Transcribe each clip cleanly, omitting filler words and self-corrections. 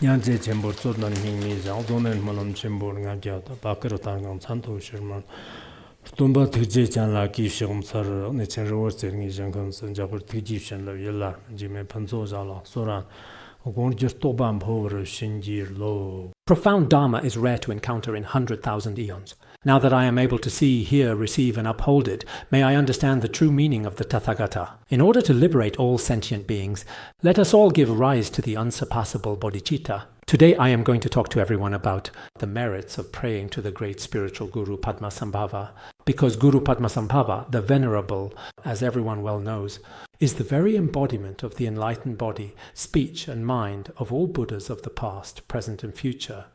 Nyanze chembor tsodan hingmi zang zonen manam chembor nga kya ta bakar tangang chanto shirman tumba tuje chan la ki shigum sar ne chen ro ser ngi jang kan san jabur tiji shen la yella jime panzo za la soran gon jir to bam bhor shinjir lo. Profound Dharma is rare to encounter in 100,000 eons. Now that I am able to see, hear, receive and uphold it, may I understand the true meaning of the Tathagata. In order to liberate all sentient beings, let us all give rise to the unsurpassable bodhicitta. Today I am going to talk to everyone about the merits of praying to the great spiritual Guru Padmasambhava, because Guru Padmasambhava, the Venerable, as everyone well knows, is the very embodiment of the enlightened body, speech and mind of all Buddhas of the past, present and future,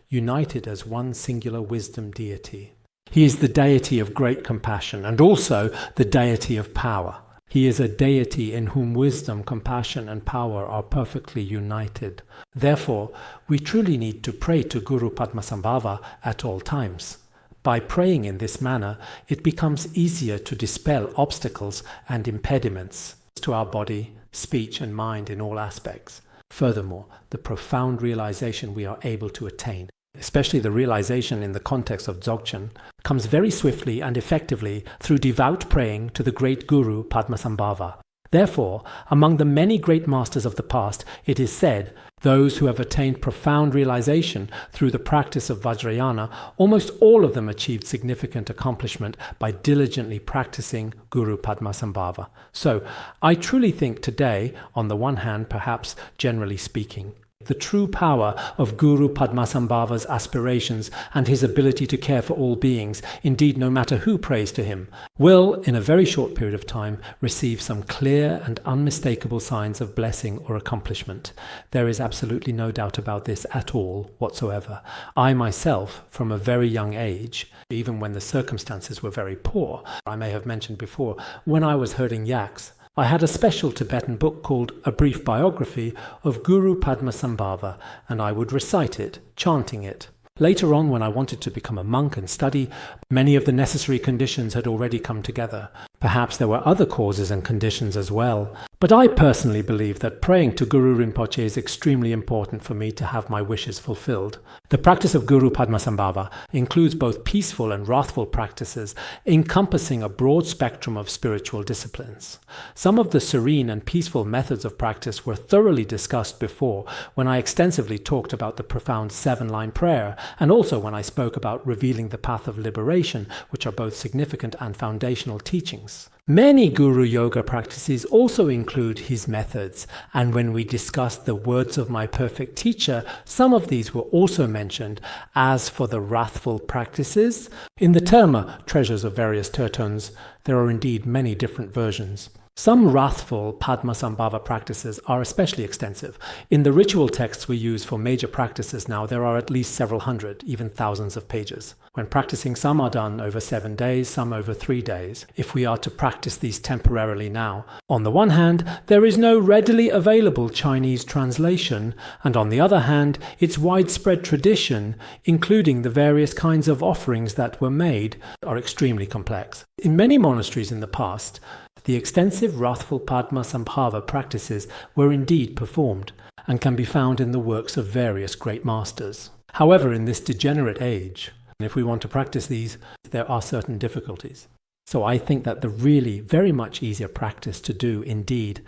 united as one singular wisdom deity. He is the deity of great compassion and also the deity of power. He is a deity in whom wisdom, compassion and power are perfectly united. Therefore, we truly need to pray to Guru Padmasambhava at all times. By praying in this manner, it becomes easier to dispel obstacles and impediments to our body, speech and mind in all aspects. Furthermore, the profound realization we are able to attain, especially the realization in the context of Dzogchen, comes very swiftly and effectively through devout praying to the great Guru Padmasambhava. Therefore, among the many great masters of the past, it is said, those who have attained profound realization through the practice of Vajrayana, almost all of them achieved significant accomplishment by diligently practicing Guru Padmasambhava. So, I truly think today, on the one hand, perhaps generally speaking, the true power of Guru Padmasambhava's aspirations and his ability to care for all beings, indeed no matter who prays to him, will, in a very short period of time, receive some clear and unmistakable signs of blessing or accomplishment. There is absolutely no doubt about this at all whatsoever. I myself, from a very young age, even when the circumstances were very poor, I may have mentioned before, when I was herding yaks, I had a special Tibetan book called A Brief Biography of Guru Padmasambhava, and I would recite it, chanting it. Later on, when I wanted to become a monk and study, many of the necessary conditions had already come together. Perhaps there were other causes and conditions as well. But I personally believe that praying to Guru Rinpoche is extremely important for me to have my wishes fulfilled. The practice of Guru Padmasambhava includes both peaceful and wrathful practices, encompassing a broad spectrum of spiritual disciplines. Some of the serene and peaceful methods of practice were thoroughly discussed before when I extensively talked about the profound 7-line prayer, and also when I spoke about revealing the path of liberation, which are both significant and foundational teachings. Many Guru Yoga practices also include his methods, and when we discussed the words of my perfect teacher, some of these were also mentioned. As for the wrathful practices, in the terma, Treasures of Various Tertones, there are indeed many different versions. Some wrathful Padmasambhava practices are especially extensive. In the ritual texts we use for major practices now, there are at least several hundred, even thousands of pages. When practicing, some are done over 7 days, some over 3 days. If we are to practice these temporarily now, on the one hand, there is no readily available Chinese translation, and on the other hand, its widespread tradition, including the various kinds of offerings that were made, are extremely complex. In many monasteries in the past, the extensive wrathful Padmasambhava practices were indeed performed, and can be found in the works of various great masters. However, in this degenerate age, if we want to practice these, there are certain difficulties. So I think that the really very much easier practice to do indeed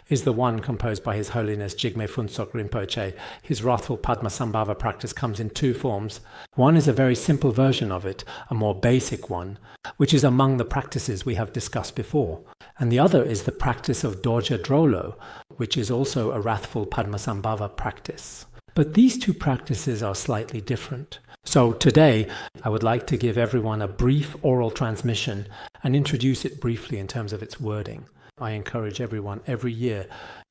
is the one composed by His Holiness Jigme Phuntsok Rinpoche. His wrathful Padmasambhava practice comes in 2 forms. One is a very simple version of it, a more basic one, which is among the practices we have discussed before. And the other is the practice of Dorje Drolo, which is also a wrathful Padmasambhava practice. But these 2 practices are slightly different. So today, I would like to give everyone a brief oral transmission and introduce it briefly in terms of its wording. I encourage everyone every year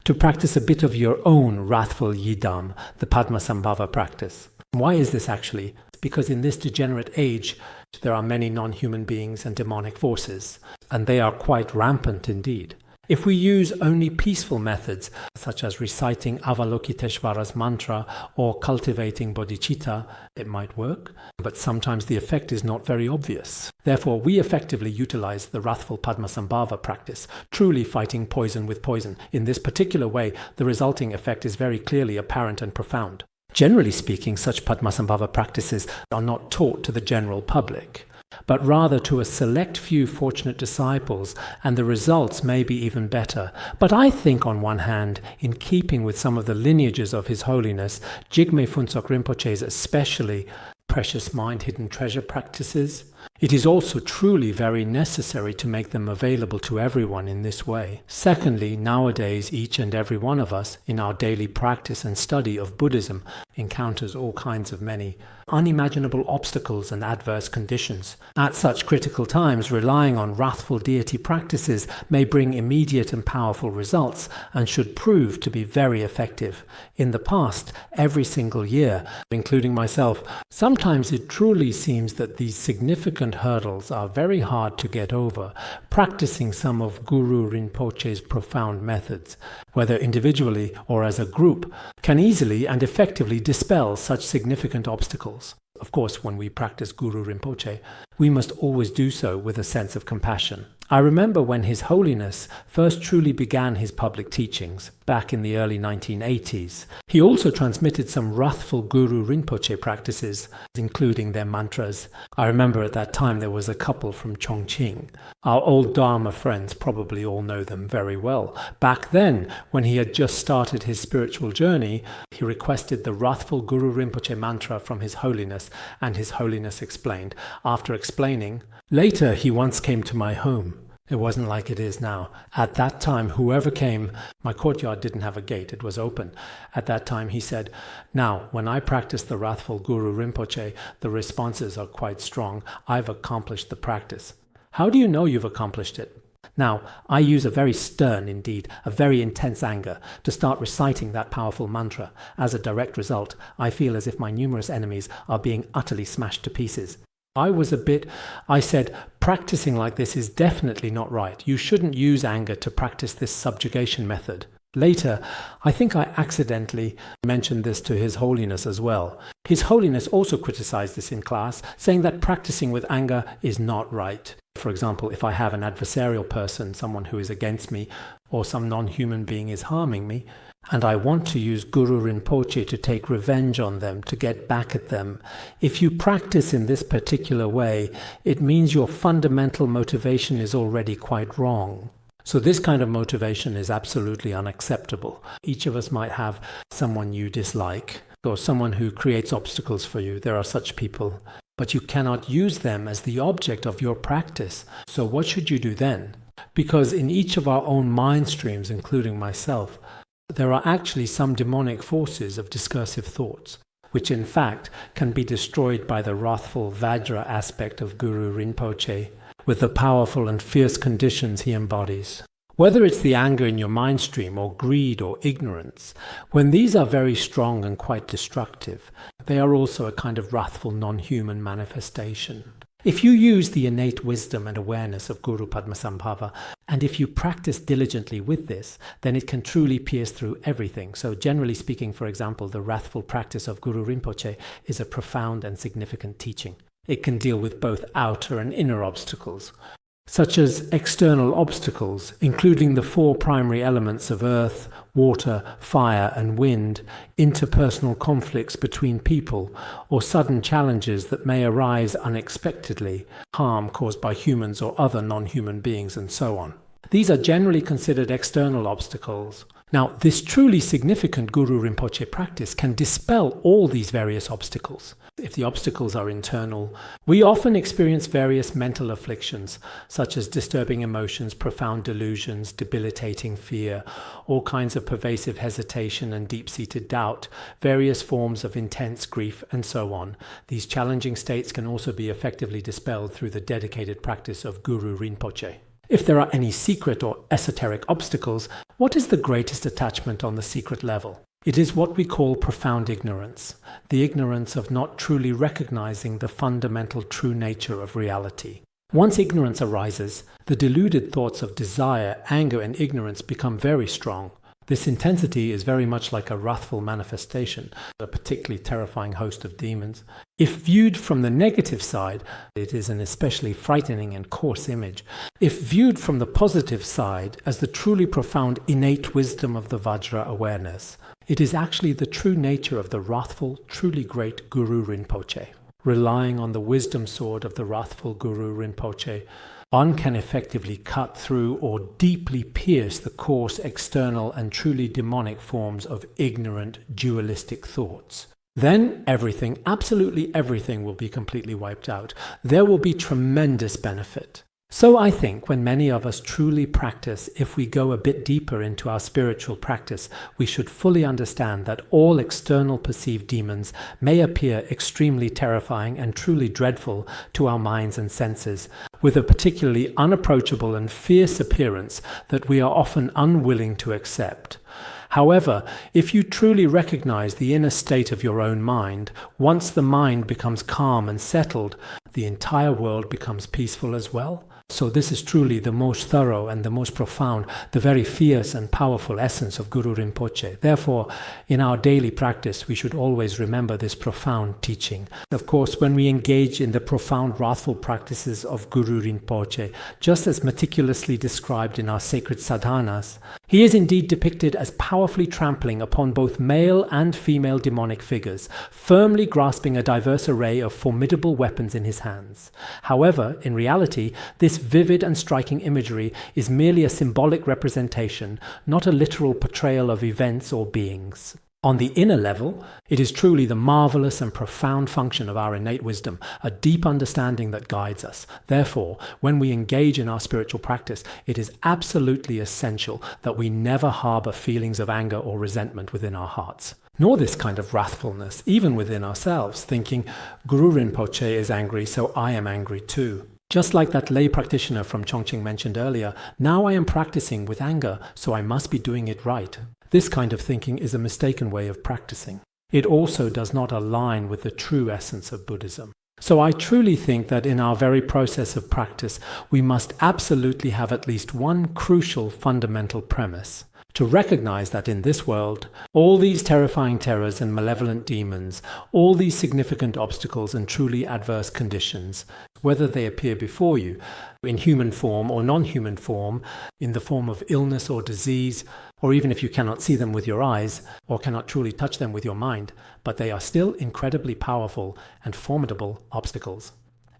to practice a bit of your own wrathful Yidam, the Padmasambhava practice. Why is this actually? Because in this degenerate age, there are many non-human beings and demonic forces, and they are quite rampant indeed. If we use only peaceful methods, such as reciting Avalokiteshvara's mantra or cultivating bodhicitta, it might work, but sometimes the effect is not very obvious. Therefore, we effectively utilize the wrathful Padmasambhava practice, truly fighting poison with poison. In this particular way, the resulting effect is very clearly apparent and profound. Generally speaking, such Padmasambhava practices are not taught to the general public, but rather to a select few fortunate disciples, and the results may be even better. But I think, on one hand, in keeping with some of the lineages of His Holiness, Jigme Phuntsok Rinpoche's especially precious mind hidden treasure practices, it is also truly very necessary to make them available to everyone in this way. Secondly, nowadays each and every one of us in our daily practice and study of Buddhism encounters all kinds of many unimaginable obstacles and adverse conditions. At such critical times, relying on wrathful deity practices may bring immediate and powerful results and should prove to be very effective. In the past, every single year, including myself, sometimes it truly seems that these significant hurdles are very hard to get over. Practicing some of Guru Rinpoche's profound methods, whether individually or as a group, can easily and effectively dispel such significant obstacles. Of course, when we practice Guru Rinpoche, we must always do so with a sense of compassion. I remember when His Holiness first truly began his public teachings, back in the early 1980s. He also transmitted some wrathful Guru Rinpoche practices, including their mantras. I remember at that time there was a couple from Chongqing. Our old Dharma friends probably all know them very well. Back then, when he had just started his spiritual journey, he requested the wrathful Guru Rinpoche mantra from His Holiness, and His Holiness explained. After explaining, later he once came to my home. It wasn't like it is now. At that time, whoever came, my courtyard didn't have a gate, it was open. At that time he said, "Now, when I practice the wrathful Guru Rinpoche, the responses are quite strong. I've accomplished the practice." How do you know you've accomplished it? Now, I use a very stern, indeed, a very intense anger to start reciting that powerful mantra. As a direct result, I feel as if my numerous enemies are being utterly smashed to pieces. I said, practicing like this is definitely not right. You shouldn't use anger to practice this subjugation method. Later, I think I accidentally mentioned this to His Holiness as well. His Holiness also criticized this in class, saying that practicing with anger is not right. For example, if I have an adversarial person, someone who is against me, or some non-human being is harming me, and I want to use Guru Rinpoche to take revenge on them, to get back at them. If you practice in this particular way, it means your fundamental motivation is already quite wrong. So this kind of motivation is absolutely unacceptable. Each of us might have someone you dislike, or someone who creates obstacles for you. There are such people. But you cannot use them as the object of your practice. So what should you do then? Because in each of our own mind streams, including myself, there are actually some demonic forces of discursive thoughts, which in fact can be destroyed by the wrathful Vajra aspect of Guru Rinpoche, with the powerful and fierce conditions he embodies. Whether it's the anger in your mind stream, or greed, or ignorance, when these are very strong and quite destructive, they are also a kind of wrathful non-human manifestation. If you use the innate wisdom and awareness of Guru Padmasambhava, and if you practice diligently with this, then it can truly pierce through everything. So generally speaking, for example, the wrathful practice of Guru Rinpoche is a profound and significant teaching. It can deal with both outer and inner obstacles, such as external obstacles, including the four primary elements of earth, water, fire, and wind, interpersonal conflicts between people, or sudden challenges that may arise unexpectedly, harm caused by humans or other non-human beings, and so on. These are generally considered external obstacles. Now, this truly significant Guru Rinpoche practice can dispel all these various obstacles. If the obstacles are internal, we often experience various mental afflictions, such as disturbing emotions, profound delusions, debilitating fear, all kinds of pervasive hesitation and deep-seated doubt, various forms of intense grief, and so on. These challenging states can also be effectively dispelled through the dedicated practice of Guru Rinpoche. If there are any secret or esoteric obstacles, what is the greatest attachment on the secret level? It is what we call profound ignorance, the ignorance of not truly recognizing the fundamental true nature of reality. Once ignorance arises, the deluded thoughts of desire, anger, and ignorance become very strong. This intensity is very much like a wrathful manifestation, a particularly terrifying host of demons. If viewed from the negative side, it is an especially frightening and coarse image. If viewed from the positive side, as the truly profound innate wisdom of the Vajra awareness, It is actually the true nature of the wrathful, truly great Guru Rinpoche. Relying on the wisdom sword of the wrathful Guru Rinpoche, one can effectively cut through or deeply pierce the coarse, external, and truly demonic forms of ignorant, dualistic thoughts. Then everything, absolutely everything, will be completely wiped out. There will be tremendous benefit. So I think when many of us truly practice, if we go a bit deeper into our spiritual practice, we should fully understand that all external perceived demons may appear extremely terrifying and truly dreadful to our minds and senses, with a particularly unapproachable and fierce appearance that we are often unwilling to accept. However, if you truly recognize the inner state of your own mind, once the mind becomes calm and settled, the entire world becomes peaceful as well. So this is truly the most thorough and the most profound, the very fierce and powerful essence of Guru Rinpoche. Therefore, in our daily practice, we should always remember this profound teaching. Of course, when we engage in the profound wrathful practices of Guru Rinpoche, just as meticulously described in our sacred sadhanas, he is indeed depicted as powerfully trampling upon both male and female demonic figures, firmly grasping a diverse array of formidable weapons in his hands. However, in reality, this vivid and striking imagery is merely a symbolic representation, not a literal portrayal of events or beings. On the inner level, it is truly the marvelous and profound function of our innate wisdom, a deep understanding that guides us. Therefore, when we engage in our spiritual practice, it is absolutely essential that we never harbor feelings of anger or resentment within our hearts, nor this kind of wrathfulness, even within ourselves, thinking, Guru Rinpoche is angry, so I am angry too. Just like that lay practitioner from Chongqing mentioned earlier, now I am practicing with anger, so I must be doing it right. This kind of thinking is a mistaken way of practicing. It also does not align with the true essence of Buddhism. So I truly think that in our very process of practice, we must absolutely have at least one crucial fundamental premise: to recognize that in this world, all these terrifying terrors and malevolent demons, all these significant obstacles and truly adverse conditions, whether they appear before you in human form or non-human form, in the form of illness or disease, or even if you cannot see them with your eyes or cannot truly touch them with your mind, but they are still incredibly powerful and formidable obstacles.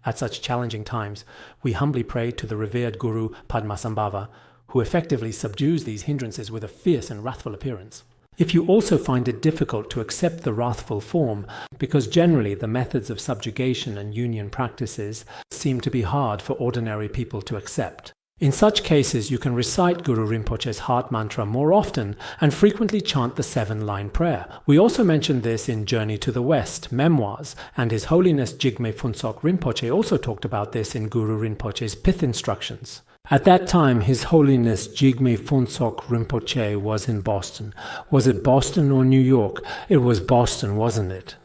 At such challenging times, we humbly pray to the revered Guru Padmasambhava, who effectively subdues these hindrances with a fierce and wrathful appearance. If you also find it difficult to accept the wrathful form, because generally the methods of subjugation and union practices seem to be hard for ordinary people to accept, in such cases you can recite Guru Rinpoche's heart mantra more often and frequently chant the 7-line prayer. We also mentioned this in Journey to the West, Memoirs, and His Holiness Jigme Phuntsok Rinpoche also talked about this in Guru Rinpoche's Pith Instructions. At that time, His Holiness Jigme Phuntsok Rinpoche was in Boston. Was it Boston or New York? It was Boston, wasn't it?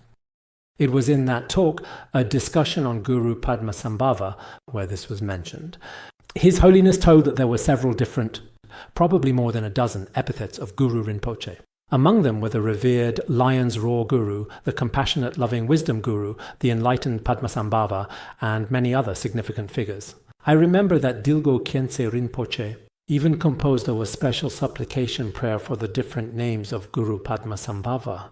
It was in that talk, a discussion on Guru Padmasambhava, where this was mentioned. His Holiness told that there were several different, probably more than a dozen, epithets of Guru Rinpoche. Among them were the revered Lion's Roar Guru, the compassionate loving wisdom Guru, the enlightened Padmasambhava, and many other significant figures. I remember that Dilgo Khyentse Rinpoche even composed a special supplication prayer for the different names of Guru Padmasambhava.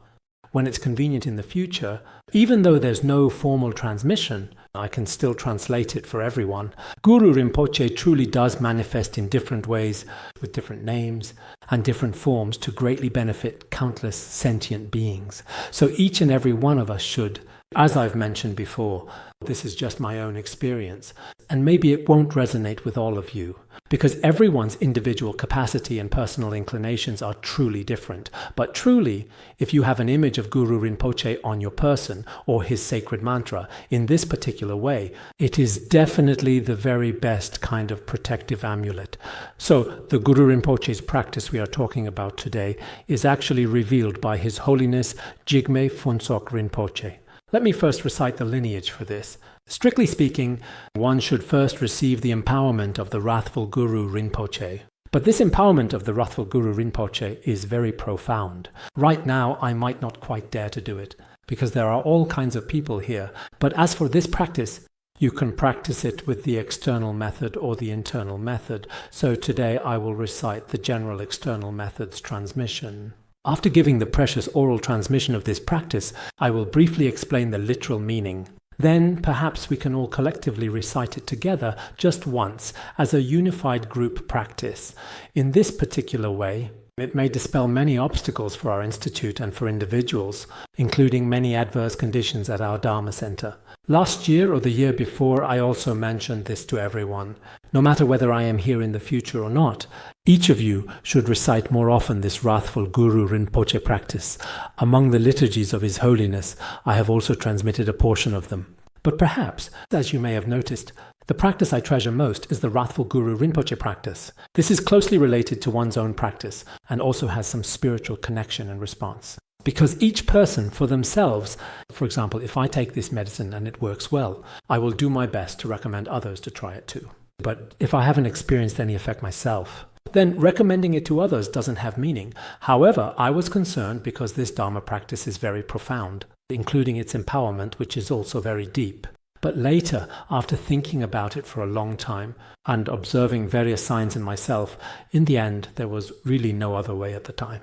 When it's convenient in the future, even though there's no formal transmission, I can still translate it for everyone. Guru Rinpoche truly does manifest in different ways, with different names and different forms to greatly benefit countless sentient beings. So each and every one of us should, as I've mentioned before, this is just my own experience, and maybe it won't resonate with all of you, because everyone's individual capacity and personal inclinations are truly different. But truly, if you have an image of Guru Rinpoche on your person or his sacred mantra in this particular way, it is definitely the very best kind of protective amulet. So the Guru Rinpoche's practice we are talking about today is actually revealed by His Holiness Jigme Phuntsok Rinpoche. Let me first recite the lineage for this. Strictly speaking, one should first receive the empowerment of the wrathful Guru Rinpoche. But this empowerment of the wrathful Guru Rinpoche is very profound. Right now, I might not quite dare to do it, because there are all kinds of people here. But as for this practice, you can practice it with the external method or the internal method. So today I will recite the general external method's transmission. After giving the precious oral transmission of this practice, I will briefly explain the literal meaning. Then perhaps we can all collectively recite it together just once as a unified group practice. In this particular way, it may dispel many obstacles for our institute and for individuals, including many adverse conditions at our Dharma center. Last year or the year before, I also mentioned this to everyone. No matter whether I am here in the future or not, each of you should recite more often this wrathful Guru Rinpoche practice. Among the liturgies of His Holiness, I have also transmitted a portion of them. But perhaps, as you may have noticed, the practice I treasure most is the wrathful Guru Rinpoche practice. This is closely related to one's own practice and also has some spiritual connection and response. Because each person for themselves, for example, if I take this medicine and it works well, I will do my best to recommend others to try it too. But if I haven't experienced any effect myself, then recommending it to others doesn't have meaning. However, I was concerned because this Dharma practice is very profound, including its empowerment, which is also very deep. But later, after thinking about it for a long time and observing various signs in myself, in the end, there was really no other way at the time.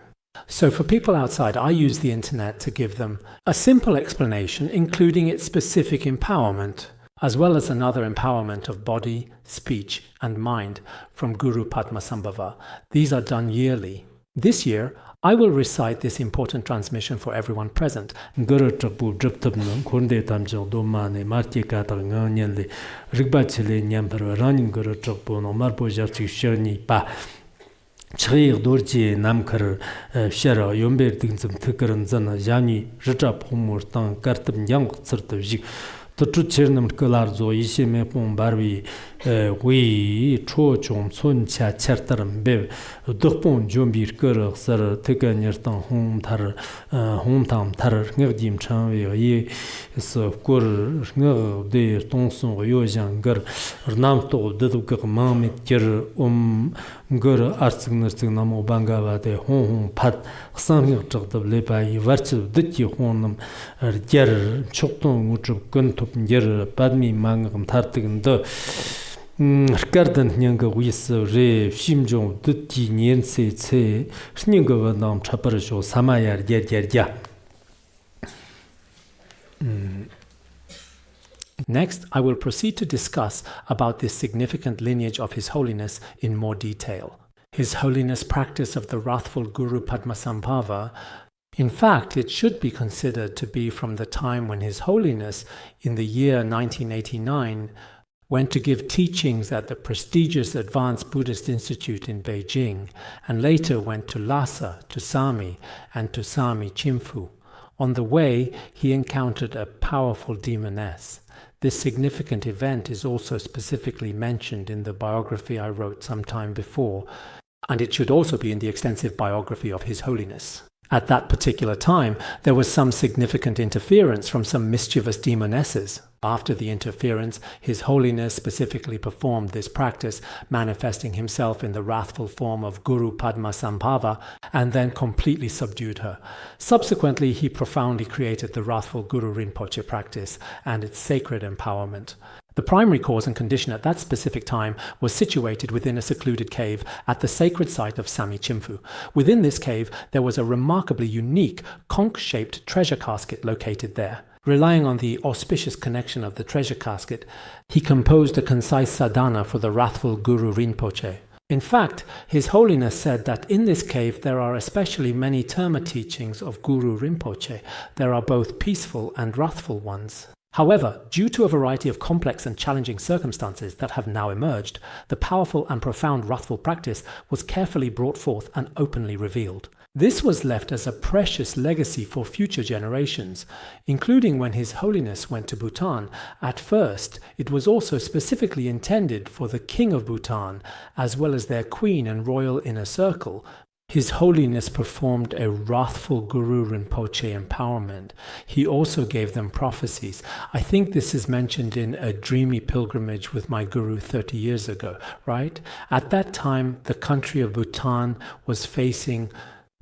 So for people outside, I use the internet to give them a simple explanation, including its specific empowerment, as well as another empowerment of body, speech, and mind from Guru Padmasambhava. These are done yearly. This year, I will recite this important transmission for everyone present. Guru Chakbu Driptabnum, Kunde Tamjil Domane, Marti Katal Nanyali, Rigbachile Nyamper, running Guru Chakbu, no Marpo Jarti Sherni Pa. Chrir Dorji Namkar Shera, Yomber Dingsum Tukaran Zana, Jani, Rajap Humur Tang, Kartam Yang Sertavik. The true Chernum Kolarzo, Ishime Pum Barbi, we, Cho Chom, Sun Cha Chartaram Bev, Dupon Jombir Kurr, Sir, Taken Yertan Home Tar, Hometown Tar, Nerdim Chanvi, Ye, so Kur, Ner, De, Tonson, Yojan, Gur, Namto, Deduk Mamit, Gur, Artsing Namo Bangava, de Home Pat, Sang Chok the Lepa, Virtue, Ditty Honum, Ger, Chokton, Mucho Guntup, Ger, Badmi Mangam Tartigan, the Garden Nyanga with Re, Shimjo, Dutti, Niense, Sningo, Nam Chaparasho, Samaya, Yer. Next, I will proceed to discuss about this significant lineage of His Holiness in more detail. His Holiness' practice of the wrathful Guru Padmasambhava, in fact, it should be considered to be from the time when His Holiness, in the year 1989, went to give teachings at the prestigious Advanced Buddhist Institute in Beijing, and later went to Lhasa, to Sami, and to Sami Chimfu. On the way, he encountered a powerful demoness. This significant event is also specifically mentioned in the biography I wrote some time before, and it should also be in the extensive biography of His Holiness. At that particular time, there was some significant interference from some mischievous demonesses. After the interference, His Holiness specifically performed this practice, manifesting himself in the wrathful form of Guru Padmasambhava, and then completely subdued her. Subsequently, he profoundly created the wrathful Guru Rinpoche practice and its sacred empowerment. The primary cause and condition at that specific time was situated within a secluded cave at the sacred site of Sami Chimfu. Within this cave, there was a remarkably unique, conch-shaped treasure casket located there. Relying on the auspicious connection of the treasure casket, he composed a concise sadhana for the wrathful Guru Rinpoche. In fact, His Holiness said that in this cave there are especially many Terma teachings of Guru Rinpoche. There are both peaceful and wrathful ones. However, due to a variety of complex and challenging circumstances that have now emerged, the powerful and profound wrathful practice was carefully brought forth and openly revealed. This was left as a precious legacy for future generations, including when His Holiness went to Bhutan. At first, it was also specifically intended for the King of Bhutan, as well as their Queen and royal inner circle. His Holiness performed a wrathful Guru Rinpoche empowerment. He also gave them prophecies. I think this is mentioned in A Dreamy Pilgrimage with My Guru 30 years ago, right? At that time, the country of Bhutan was facing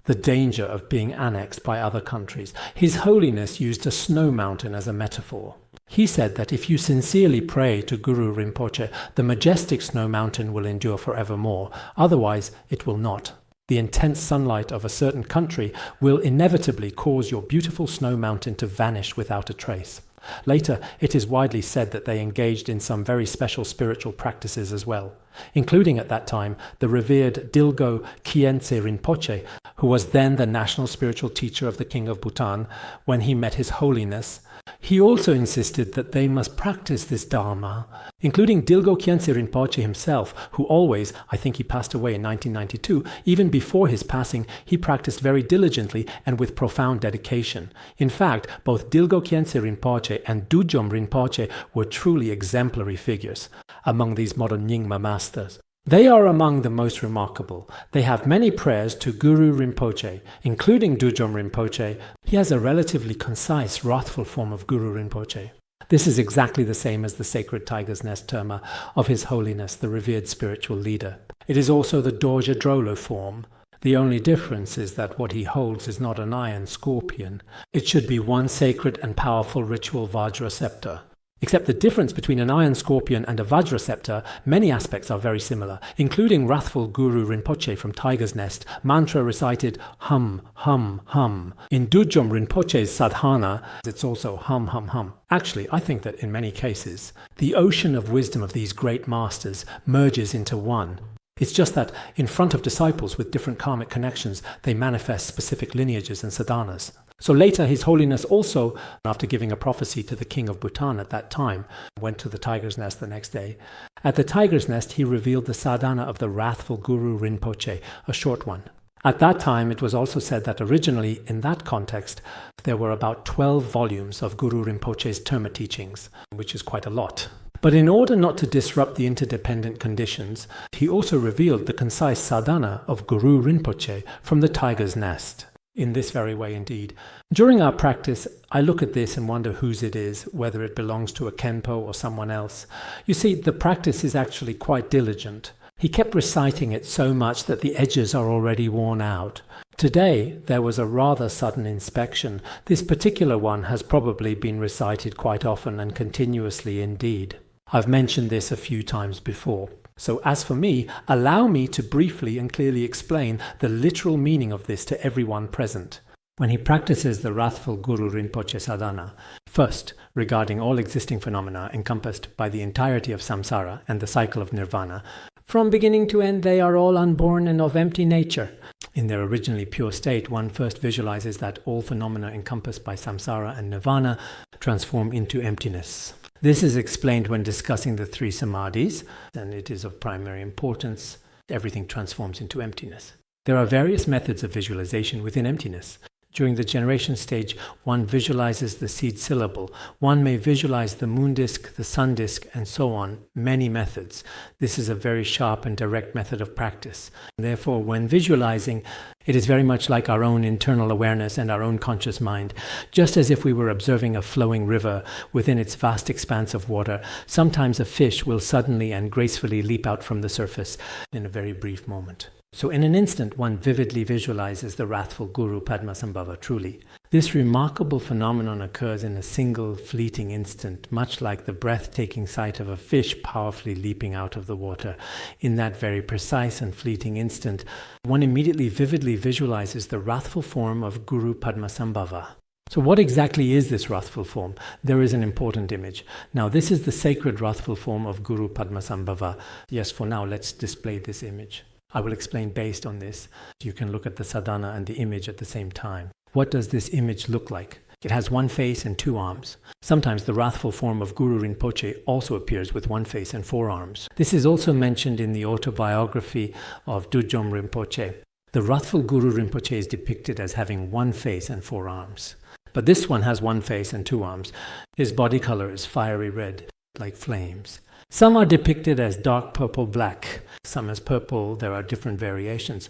the danger of being annexed by other countries. His Holiness used a snow mountain as a metaphor. He said that if you sincerely pray to Guru Rinpoche, the majestic snow mountain will endure forevermore. Otherwise, it will not. The intense sunlight of a certain country will inevitably cause your beautiful snow mountain to vanish without a trace. Later, it is widely said that they engaged in some very special spiritual practices as well, including at that time the revered Dilgo Khyentse Rinpoche, who was then the national spiritual teacher of the King of Bhutan when he met His Holiness. He also insisted that they must practice this Dharma, including Dilgo Khyentse Rinpoche himself, who always, I think he passed away in 1992, even before his passing, he practiced very diligently and with profound dedication. In fact, both Dilgo Khyentse Rinpoche and Dujom Rinpoche were truly exemplary figures among these modern Nyingma masters. They are among the most remarkable. They have many prayers to Guru Rinpoche, including Dujom Rinpoche. He has a relatively concise, wrathful form of Guru Rinpoche. This is exactly the same as the sacred tiger's nest terma of His Holiness, the revered spiritual leader. It is also the Dorje Drolo form. The only difference is that what he holds is not an iron scorpion. It should be one sacred and powerful ritual Vajra scepter. Except the difference between an iron scorpion and a Vajra scepter, many aspects are very similar, including wrathful Guru Rinpoche from Tiger's Nest, mantra recited hum, hum, hum. In Dujom Rinpoche's sadhana, it's also hum, hum, hum. Actually, I think that in many cases, the ocean of wisdom of these great masters merges into one. It's just that in front of disciples with different karmic connections, they manifest specific lineages and sadhanas. So later, His Holiness also, after giving a prophecy to the King of Bhutan at that time, went to the Tiger's Nest the next day. At the Tiger's Nest, he revealed the sadhana of the wrathful Guru Rinpoche, a short one. At that time, it was also said that originally, in that context, there were about 12 volumes of Guru Rinpoche's terma teachings, which is quite a lot. But in order not to disrupt the interdependent conditions, he also revealed the concise sadhana of Guru Rinpoche from the Tiger's Nest. In this very way indeed. During our practice, I look at this and wonder whose it is, whether it belongs to a Khenpo or someone else. You see, the practice is actually quite diligent. He kept reciting it so much that the edges are already worn out. Today, there was a rather sudden inspection. This particular one has probably been recited quite often and continuously indeed. I've mentioned this a few times before. So as for me, allow me to briefly and clearly explain the literal meaning of this to everyone present. When he practices the wrathful Guru Rinpoche sadhana, first, regarding all existing phenomena encompassed by the entirety of samsara and the cycle of nirvana, from beginning to end they are all unborn and of empty nature. In their originally pure state, one first visualizes that all phenomena encompassed by samsara and nirvana transform into emptiness. This is explained when discussing the three samadhis, and it is of primary importance. Everything transforms into emptiness. There are various methods of visualization within emptiness. During the generation stage, one visualizes the seed syllable. One may visualize the moon disk, the sun disk, and so on. Many methods. This is a very sharp and direct method of practice. Therefore, when visualizing, it is very much like our own internal awareness and our own conscious mind. Just as if we were observing a flowing river within its vast expanse of water, sometimes a fish will suddenly and gracefully leap out from the surface in a very brief moment. So in an instant, one vividly visualizes the wrathful Guru Padmasambhava truly. This remarkable phenomenon occurs in a single fleeting instant, much like the breathtaking sight of a fish powerfully leaping out of the water. In that very precise and fleeting instant, one immediately vividly visualizes the wrathful form of Guru Padmasambhava. So what exactly is this wrathful form? There is an important image. Now this is the sacred wrathful form of Guru Padmasambhava. Yes, for now, let's display this image. I will explain based on this. You can look at the sadhana and the image at the same time. What does this image look like? It has one face and two arms. Sometimes the wrathful form of Guru Rinpoche also appears with one face and four arms. This is also mentioned in the autobiography of Dujom Rinpoche. The wrathful Guru Rinpoche is depicted as having one face and four arms. But this one has one face and two arms. His body color is fiery red, like flames. Some are depicted as dark purple-black, some as purple. There are different variations,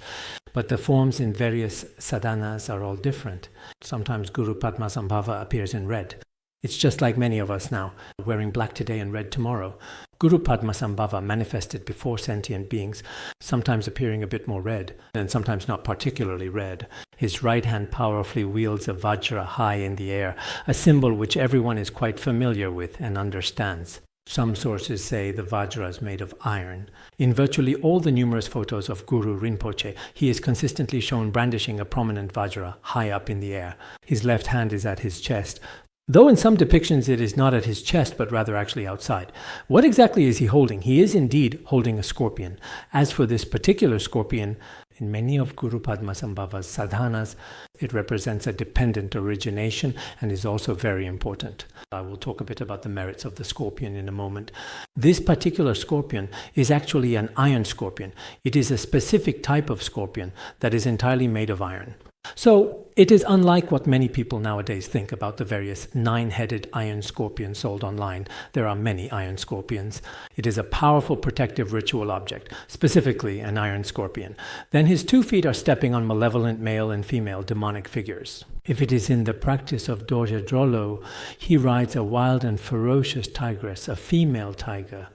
but the forms in various sadhanas are all different. Sometimes Guru Padmasambhava appears in red. It's just like many of us now, wearing black today and red tomorrow. Guru Padmasambhava manifested before sentient beings, sometimes appearing a bit more red, and sometimes not particularly red. His right hand powerfully wields a vajra high in the air, a symbol which everyone is quite familiar with and understands. Some sources say the Vajra is made of iron. In virtually all the numerous photos of Guru Rinpoche, he is consistently shown brandishing a prominent Vajra high up in the air. His left hand is at his chest, though in some depictions it is not at his chest but rather actually outside. What exactly is he holding? He is indeed holding a scorpion. As for this particular scorpion, in many of Guru Padmasambhava's sadhanas, it represents a dependent origination and is also very important. I will talk a bit about the merits of the scorpion in a moment. This particular scorpion is actually an iron scorpion. It is a specific type of scorpion that is entirely made of iron. So it is unlike what many people nowadays think about the various 9-headed iron scorpions sold online. There are many iron scorpions. It is a powerful protective ritual object, specifically an iron scorpion. Then his 2 feet are stepping on malevolent male and female demonic figures. If it is in the practice of Dorje Drollo, he rides a wild and ferocious tigress, a female tiger.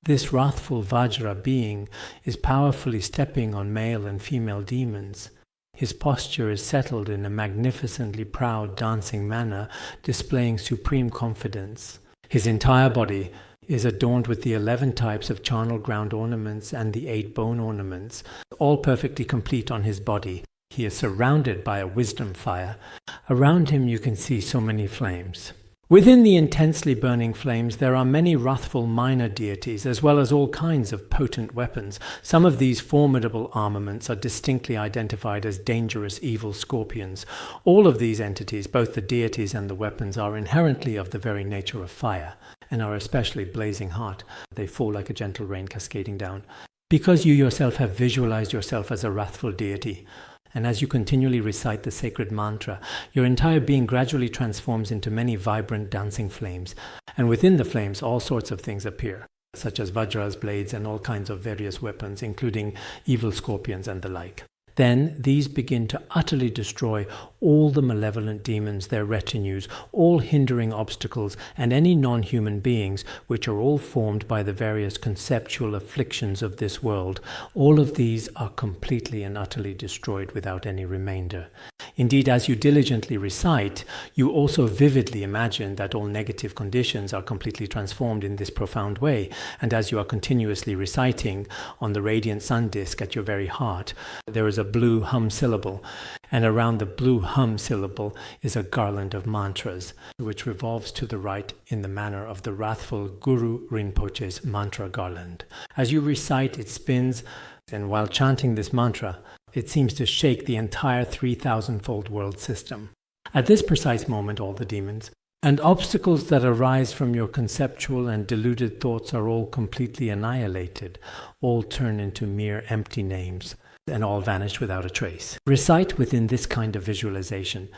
This wrathful Vajra being is powerfully stepping on male and female demons. His posture is settled in a magnificently proud dancing manner, displaying supreme confidence. His entire body is adorned with the 11 types of charnel ground ornaments and the 8 bone ornaments, all perfectly complete on his body. He is surrounded by a wisdom fire. Around him you can see so many flames. Within the intensely burning flames, there are many wrathful minor deities, as well as all kinds of potent weapons. Some of these formidable armaments are distinctly identified as dangerous evil scorpions. All of these entities, both the deities and the weapons, are inherently of the very nature of fire, and are especially blazing hot. They fall like a gentle rain cascading down. Because you yourself have visualized yourself as a wrathful deity, and as you continually recite the sacred mantra, your entire being gradually transforms into many vibrant dancing flames. And within the flames, all sorts of things appear, such as vajras, blades, and all kinds of various weapons, including evil scorpions and the like. Then these begin to utterly destroy all the malevolent demons, their retinues, all hindering obstacles, and any non-human beings, which are all formed by the various conceptual afflictions of this world. All of these are completely and utterly destroyed without any remainder. Indeed, as you diligently recite, you also vividly imagine that all negative conditions are completely transformed in this profound way, and as you are continuously reciting, on the radiant sun disk at your very heart, there is a blue hum syllable, and around the blue hum syllable is a garland of mantras, which revolves to the right in the manner of the wrathful Guru Rinpoche's mantra garland. As you recite, it spins, and while chanting this mantra, it seems to shake the entire 3,000-fold world system. At this precise moment, all the demons and obstacles that arise from your conceptual and deluded thoughts are all completely annihilated, all turn into mere empty names, and all vanish without a trace. Recite within this kind of visualization.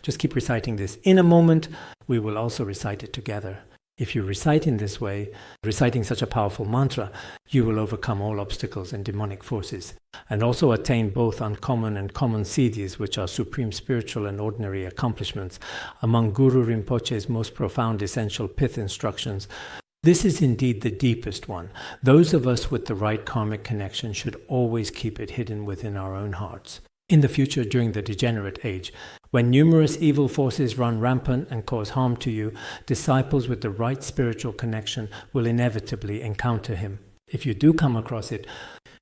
Just keep reciting this. In a moment, we will also recite it together. If you recite in this way, reciting such a powerful mantra, you will overcome all obstacles and demonic forces, and also attain both uncommon and common siddhis, which are supreme spiritual and ordinary accomplishments. Among Guru Rinpoche's most profound essential pith instructions, this is indeed the deepest one. Those of us with the right karmic connection should always keep it hidden within our own hearts. In the future, during the degenerate age, when numerous evil forces run rampant and cause harm to you, disciples with the right spiritual connection will inevitably encounter him. If you do come across it,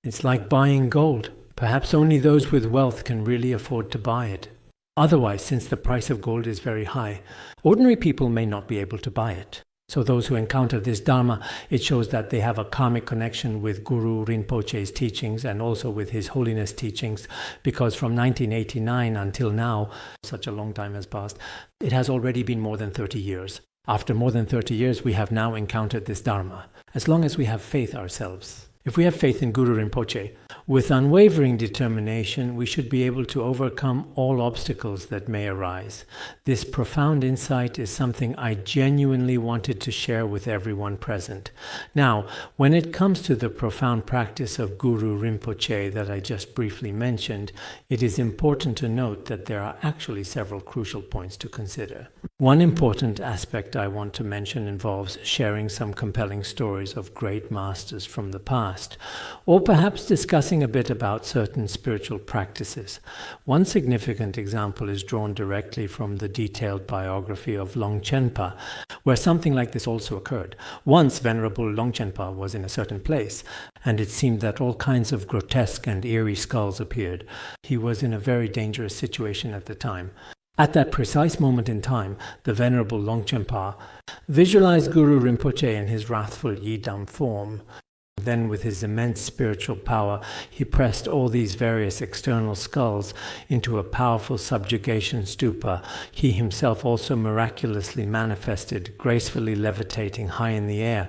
it's like buying gold. Perhaps only those with wealth can really afford to buy it. Otherwise, since the price of gold is very high, ordinary people may not be able to buy it. So those who encounter this Dharma, it shows that they have a karmic connection with Guru Rinpoche's teachings and also with His Holiness teachings, because from 1989 until now, such a long time has passed, it has already been more than 30 years. After more than 30 years, we have now encountered this Dharma, as long as we have faith ourselves. If we have faith in Guru Rinpoche, with unwavering determination, we should be able to overcome all obstacles that may arise. This profound insight is something I genuinely wanted to share with everyone present. Now, when it comes to the profound practice of Guru Rinpoche that I just briefly mentioned, it is important to note that there are actually several crucial points to consider. One important aspect I want to mention involves sharing some compelling stories of great masters from the past, or perhaps discussing a bit about certain spiritual practices. One significant example is drawn directly from the detailed biography of Longchenpa, where something like this also occurred. Once Venerable Longchenpa was in a certain place, and it seemed that all kinds of grotesque and eerie skulls appeared. He was in a very dangerous situation at the time. At that precise moment in time, the Venerable Longchenpa visualized Guru Rinpoche in his wrathful Yidam form. Then, with his immense spiritual power, he pressed all these various external skulls into a powerful subjugation stupa. He himself also miraculously manifested, gracefully levitating high in the air.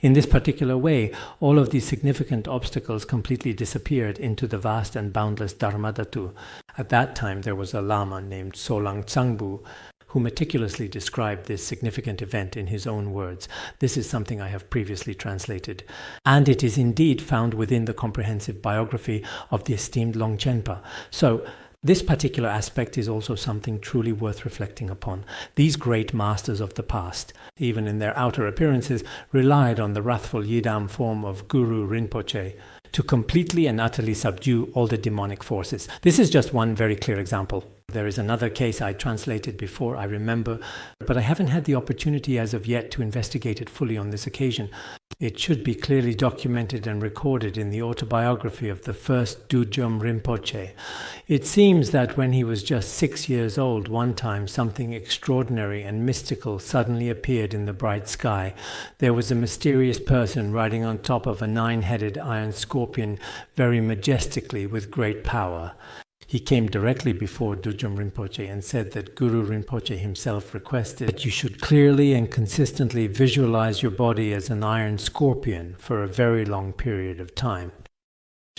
In this particular way, all of these significant obstacles completely disappeared into the vast and boundless Dharmadhatu. At that time, there was a Lama named Solang Tsangbu who meticulously described this significant event in his own words. This is something I have previously translated. And it is indeed found within the comprehensive biography of the esteemed Longchenpa. So, this particular aspect is also something truly worth reflecting upon. These great masters of the past, even in their outer appearances, relied on the wrathful Yidam form of Guru Rinpoche to completely and utterly subdue all the demonic forces. This is just one very clear example. There is another case I translated before, I remember, but I haven't had the opportunity as of yet to investigate it fully on this occasion. It should be clearly documented and recorded in the autobiography of the first Dudjom Rinpoche. It seems that when he was just 6 years old, one time something extraordinary and mystical suddenly appeared in the bright sky. There was a mysterious person riding on top of a 9-headed iron scorpion very majestically with great power. He came directly before Dudjom Rinpoche and said that Guru Rinpoche himself requested that you should clearly and consistently visualize your body as an iron scorpion for a very long period of time.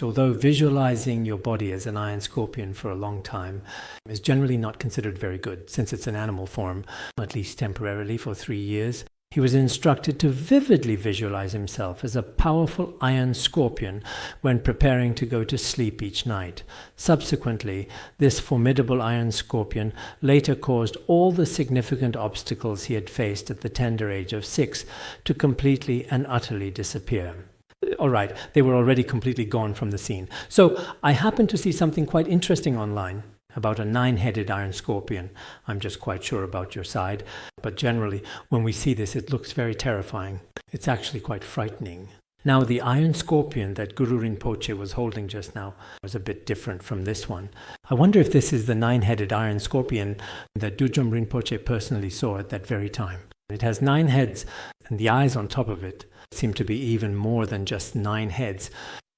Although visualizing your body as an iron scorpion for a long time is generally not considered very good, since it's an animal form, at least temporarily for 3 years, he was instructed to vividly visualize himself as a powerful iron scorpion when preparing to go to sleep each night. Subsequently, this formidable iron scorpion later caused all the significant obstacles he had faced at the tender age of 6 to completely and utterly disappear. All right, they were already completely gone from the scene. So I happened to see something quite interesting online about a 9-headed iron scorpion. I'm just quite sure about your side. But generally, when we see this, it looks very terrifying. It's actually quite frightening. Now, the iron scorpion that Guru Rinpoche was holding just now was a bit different from this one. I wonder if this is the 9-headed iron scorpion that Dudjom Rinpoche personally saw at that very time. It has 9 heads, and the eyes on top of it seem to be even more than just 9 heads.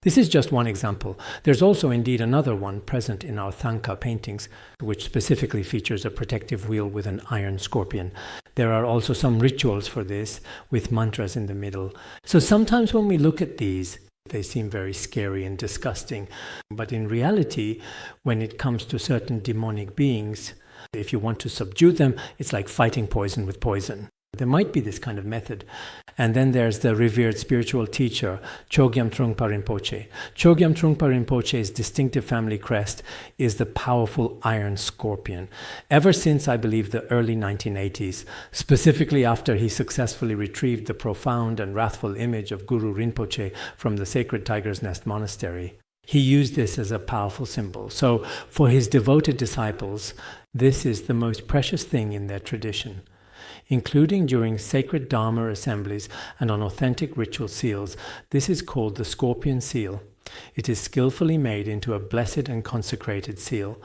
This is just one example. There's also indeed another one present in our Thangka paintings, which specifically features a protective wheel with an iron scorpion. There are also some rituals for this, with mantras in the middle. So sometimes when we look at these, they seem very scary and disgusting. But in reality, when it comes to certain demonic beings, if you want to subdue them, it's like fighting poison with poison. There might be this kind of method. And then there's the revered spiritual teacher, Chogyam Trungpa Rinpoche. Chogyam Trungpa Rinpoche's distinctive family crest is the powerful iron scorpion. Ever since, I believe, the early 1980s, specifically after he successfully retrieved the profound and wrathful image of Guru Rinpoche from the sacred Tiger's Nest Monastery, he used this as a powerful symbol. So for his devoted disciples, this is the most precious thing in their tradition. Including during sacred Dharma assemblies and on authentic ritual seals, this is called the scorpion seal. It is skillfully made into a blessed and consecrated seal.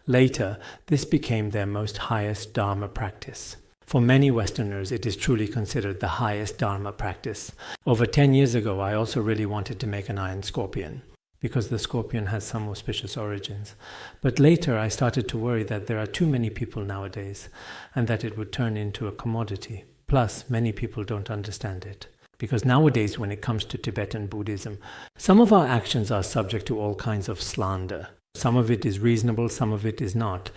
Later, this became their most highest Dharma practice. For many Westerners, it is truly considered the highest Dharma practice. Over 10 years ago, I also really wanted to make an iron scorpion, because the scorpion has some auspicious origins. But later I started to worry that there are too many people nowadays and that it would turn into a commodity. Plus, many people don't understand it. Because nowadays, when it comes to Tibetan Buddhism, some of our actions are subject to all kinds of slander. Some of it is reasonable, some of it is not.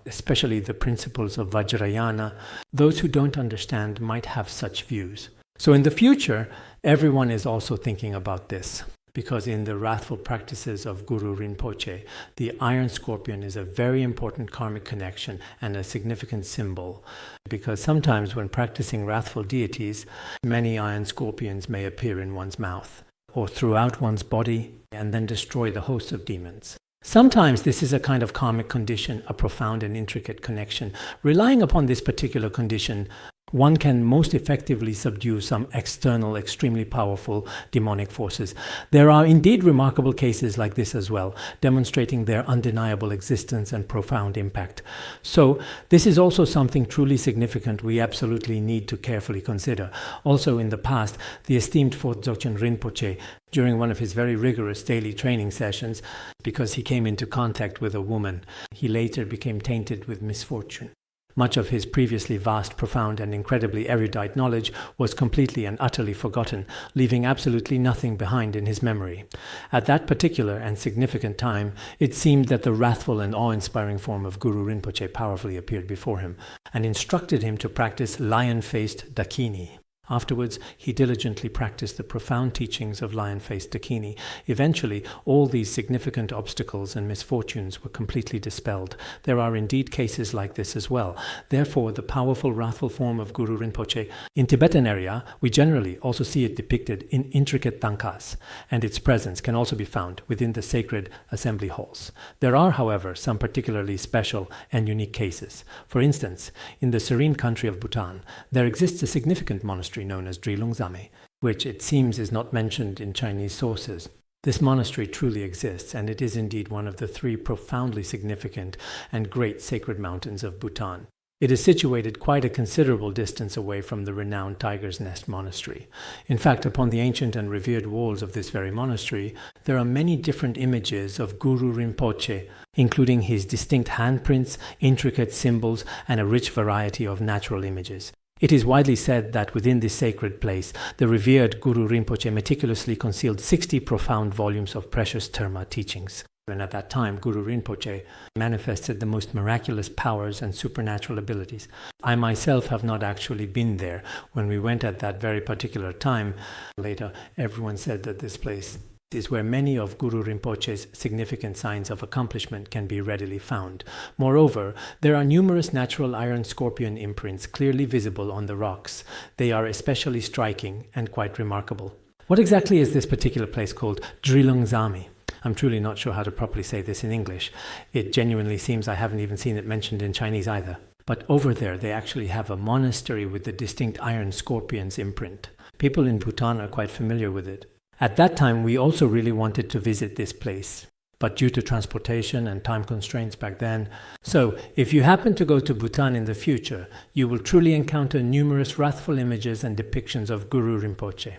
Especially the principles of Vajrayana. Those who don't understand might have such views. So in the future, everyone is also thinking about this, because in the wrathful practices of Guru Rinpoche, the iron scorpion is a very important karmic connection and a significant symbol. Because sometimes when practicing wrathful deities, many iron scorpions may appear in one's mouth or throughout one's body and then destroy the host of demons. Sometimes this is a kind of karmic condition, a profound and intricate connection. Relying upon this particular condition, one can most effectively subdue some external, extremely powerful demonic forces. There are indeed remarkable cases like this as well, demonstrating their undeniable existence and profound impact. So, this is also something truly significant we absolutely need to carefully consider. Also in the past, the esteemed 4th Dzogchen Rinpoche, during one of his very rigorous daily training sessions, because he came into contact with a woman, he later became tainted with misfortune. Much of his previously vast, profound, and incredibly erudite knowledge was completely and utterly forgotten, leaving absolutely nothing behind in his memory. At that particular and significant time, it seemed that the wrathful and awe-inspiring form of Guru Rinpoche powerfully appeared before him and instructed him to practice lion-faced dakini. Afterwards, he diligently practiced the profound teachings of lion-faced dakini. Eventually, all these significant obstacles and misfortunes were completely dispelled. There are indeed cases like this as well. Therefore, the powerful, wrathful form of Guru Rinpoche, in Tibetan area, we generally also see it depicted in intricate tankas, and its presence can also be found within the sacred assembly halls. There are, however, some particularly special and unique cases. For instance, in the serene country of Bhutan, there exists a significant monastery known as Drilungzame, which it seems is not mentioned in Chinese sources. This monastery truly exists, and it is indeed one of the 3 profoundly significant and great sacred mountains of Bhutan. It is situated quite a considerable distance away from the renowned Tiger's Nest Monastery. In fact, upon the ancient and revered walls of this very monastery, there are many different images of Guru Rinpoche, including his distinct handprints, intricate symbols, and a rich variety of natural images. It is widely said that within this sacred place, the revered Guru Rinpoche meticulously concealed 60 profound volumes of precious Dharma teachings. And at that time, Guru Rinpoche manifested the most miraculous powers and supernatural abilities. I myself have not actually been there. When we went at that very particular time, later everyone said that this place is where many of Guru Rinpoche's significant signs of accomplishment can be readily found. Moreover, there are numerous natural iron scorpion imprints clearly visible on the rocks. They are especially striking and quite remarkable. What exactly is this particular place called Drilungzame? I'm truly not sure how to properly say this in English. It genuinely seems I haven't even seen it mentioned in Chinese either. But over there, they actually have a monastery with the distinct iron scorpion's imprint. People in Bhutan are quite familiar with it. At that time, we also really wanted to visit this place, but due to transportation and time constraints back then. So, if you happen to go to Bhutan in the future, you will truly encounter numerous wrathful images and depictions of Guru Rinpoche.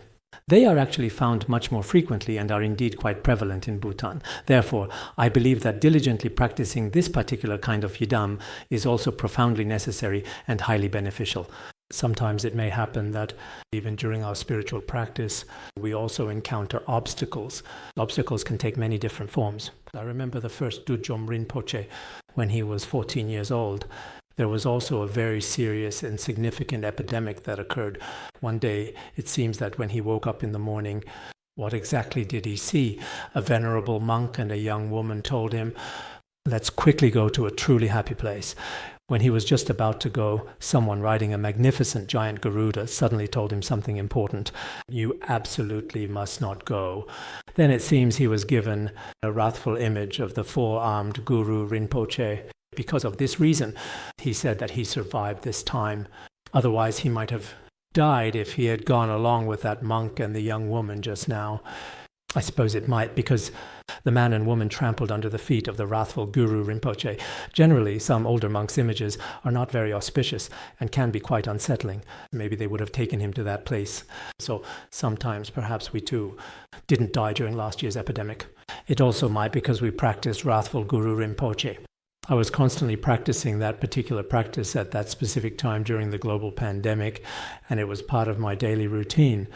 They are actually found much more frequently and are indeed quite prevalent in Bhutan. Therefore, I believe that diligently practicing this particular kind of yidam is also profoundly necessary and highly beneficial. Sometimes it may happen that even during our spiritual practice, we also encounter obstacles. Obstacles can take many different forms. I remember the first Dudjom Rinpoche when he was 14 years old. There was also a very serious and significant epidemic that occurred. One day, it seems that when he woke up in the morning, what exactly did he see? A venerable monk and a young woman told him, "Let's quickly go to a truly happy place." When he was just about to go, someone riding a magnificent giant Garuda suddenly told him something important. "You absolutely must not go." Then it seems he was given a wrathful image of the 4-armed Guru Rinpoche. Because of this reason, he said that he survived this time. Otherwise, he might have died if he had gone along with that monk and the young woman just now. I suppose it might, because the man and woman trampled under the feet of the wrathful Guru Rinpoche. Generally, some older monks' images are not very auspicious and can be quite unsettling. Maybe they would have taken him to that place. So sometimes, perhaps we too didn't die during last year's epidemic. It also might because we practiced wrathful Guru Rinpoche. I was constantly practicing that particular practice at that specific time during the global pandemic, and it was part of my daily routine.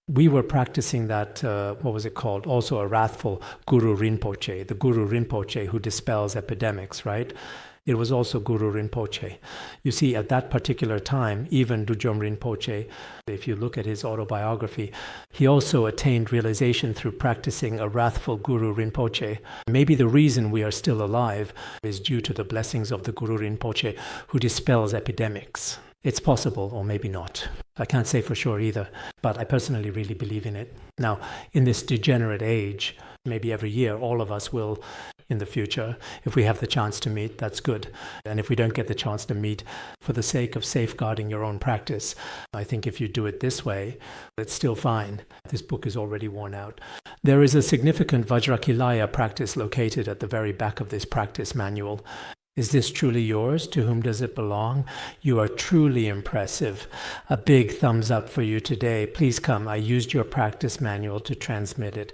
We were practicing that, also a wrathful Guru Rinpoche, the Guru Rinpoche who dispels epidemics, right? it was also Guru Rinpoche. You see, at that particular time, even Dudjom Rinpoche, if you look at his autobiography, he also attained realization through practicing a wrathful Guru Rinpoche. Maybe the reason we are still alive is due to the blessings of the Guru Rinpoche, who dispels epidemics. It's possible, or maybe not. I can't say for sure either, but I personally really believe in it. Now, in this degenerate age, maybe every year, all of us will, in the future, if we have the chance to meet, that's good. And if we don't get the chance to meet, for the sake of safeguarding your own practice, I think if you do it this way, it's still fine. This book is already worn out. There is a significant Vajrakilaya practice located at the very back of this practice manual. Is this truly yours? To whom does it belong? You are truly impressive. A big thumbs up for you today. Please come. I used your practice manual to transmit it.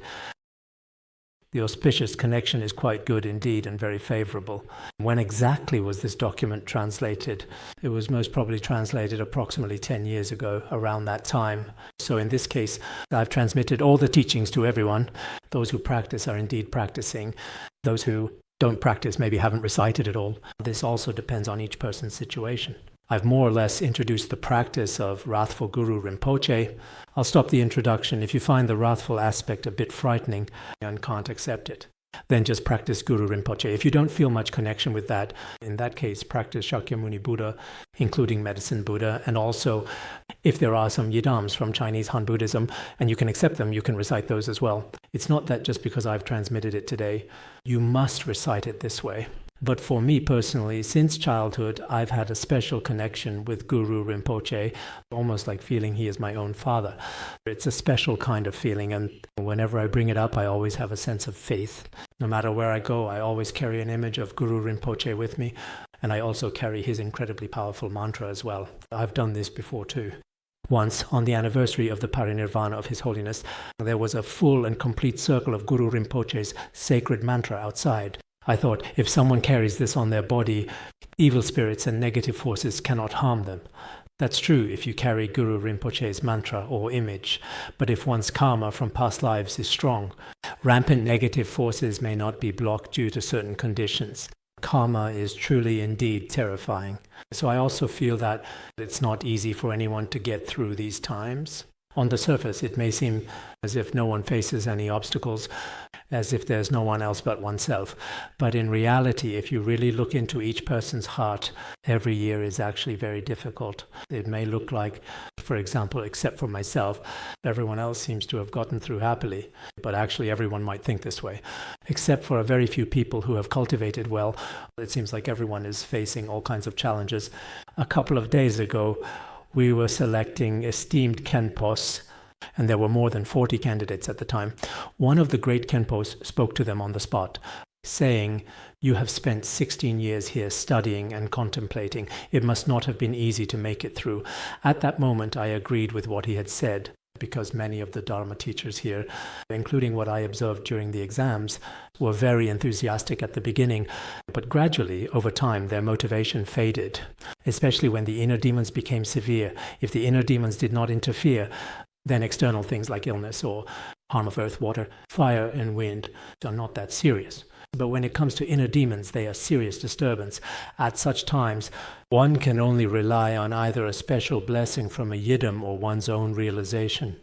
The auspicious connection is quite good indeed and very favorable. When exactly was this document translated? It was most probably translated approximately 10 years ago, around that time. So in this case, I've transmitted all the teachings to everyone. Those who practice are indeed practicing. Those who don't practice maybe haven't recited it all. This also depends on each person's situation. I've more or less introduced the practice of wrathful Guru Rinpoche. I'll stop the introduction. If you find the wrathful aspect a bit frightening and can't accept it, then just practice Guru Rinpoche. If you don't feel much connection with that, in that case, practice Shakyamuni Buddha, including Medicine Buddha, and also if there are some yidams from Chinese Han Buddhism, and you can accept them, you can recite those as well. It's not that just because I've transmitted it today, you must recite it this way. But for me personally, since childhood, I've had a special connection with Guru Rinpoche, almost like feeling he is my own father. It's a special kind of feeling, and whenever I bring it up, I always have a sense of faith. No matter where I go, I always carry an image of Guru Rinpoche with me, and I also carry his incredibly powerful mantra as well. I've done this before too. Once, on the anniversary of the parinirvana of His Holiness, there was a full and complete circle of Guru Rinpoche's sacred mantra outside. I thought, if someone carries this on their body, evil spirits and negative forces cannot harm them. That's true if you carry Guru Rinpoche's mantra or image, but if one's karma from past lives is strong, rampant negative forces may not be blocked due to certain conditions. Karma is truly indeed terrifying. So I also feel that it's not easy for anyone to get through these times. On the surface, it may seem as if no one faces any obstacles, as if there's no one else but oneself. But in reality, if you really look into each person's heart, every year is actually very difficult. It may look like, for example, except for myself, everyone else seems to have gotten through happily. But actually, everyone might think this way. Except for a very few people who have cultivated well, it seems like everyone is facing all kinds of challenges. A couple of days ago, we were selecting esteemed Khenpos, and there were more than 40 candidates at the time. One of the great Khenpos spoke to them on the spot, saying, "You have spent 16 years here studying and contemplating. It must not have been easy to make it through." At that moment, I agreed with what he had said, because many of the Dharma teachers here, including what I observed during the exams, were very enthusiastic at the beginning, but gradually, over time, their motivation faded, especially when the inner demons became severe. If the inner demons did not interfere, then external things like illness or harm of earth, water, fire, and wind are not that serious. But when it comes to inner demons, they are serious disturbance. At such times, one can only rely on either a special blessing from a yidam or one's own realization.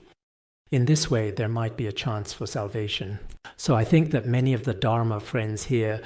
In this way, there might be a chance for salvation. So I think that many of the Dharma friends here,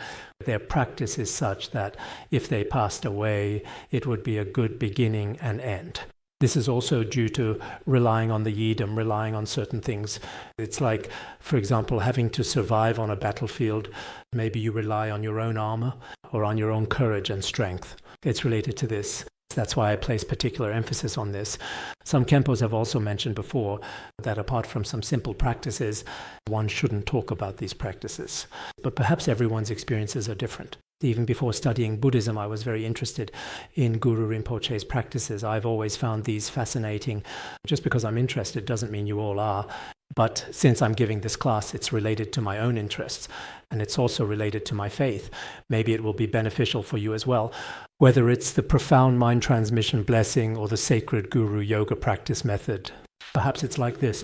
their practice is such that if they passed away, it would be a good beginning and end. This is also due to relying on the yidam, relying on certain things. It's like, for example, having to survive on a battlefield. Maybe you rely on your own armor or on your own courage and strength. It's related to this. That's why I place particular emphasis on this. Some Khenpos have also mentioned before that apart from some simple practices, one shouldn't talk about these practices. But perhaps everyone's experiences are different. Even before studying Buddhism, I was very interested in Guru Rinpoche's practices. I've always found these fascinating. Just because I'm interested doesn't mean you all are. But since I'm giving this class, it's related to my own interests, and it's also related to my faith. Maybe it will be beneficial for you as well, whether it's the profound mind transmission blessing or the sacred Guru yoga practice method. Perhaps it's like this.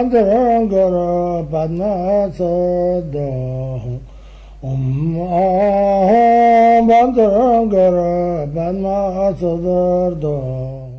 Bandara Padma Sada Bandara Padma Sada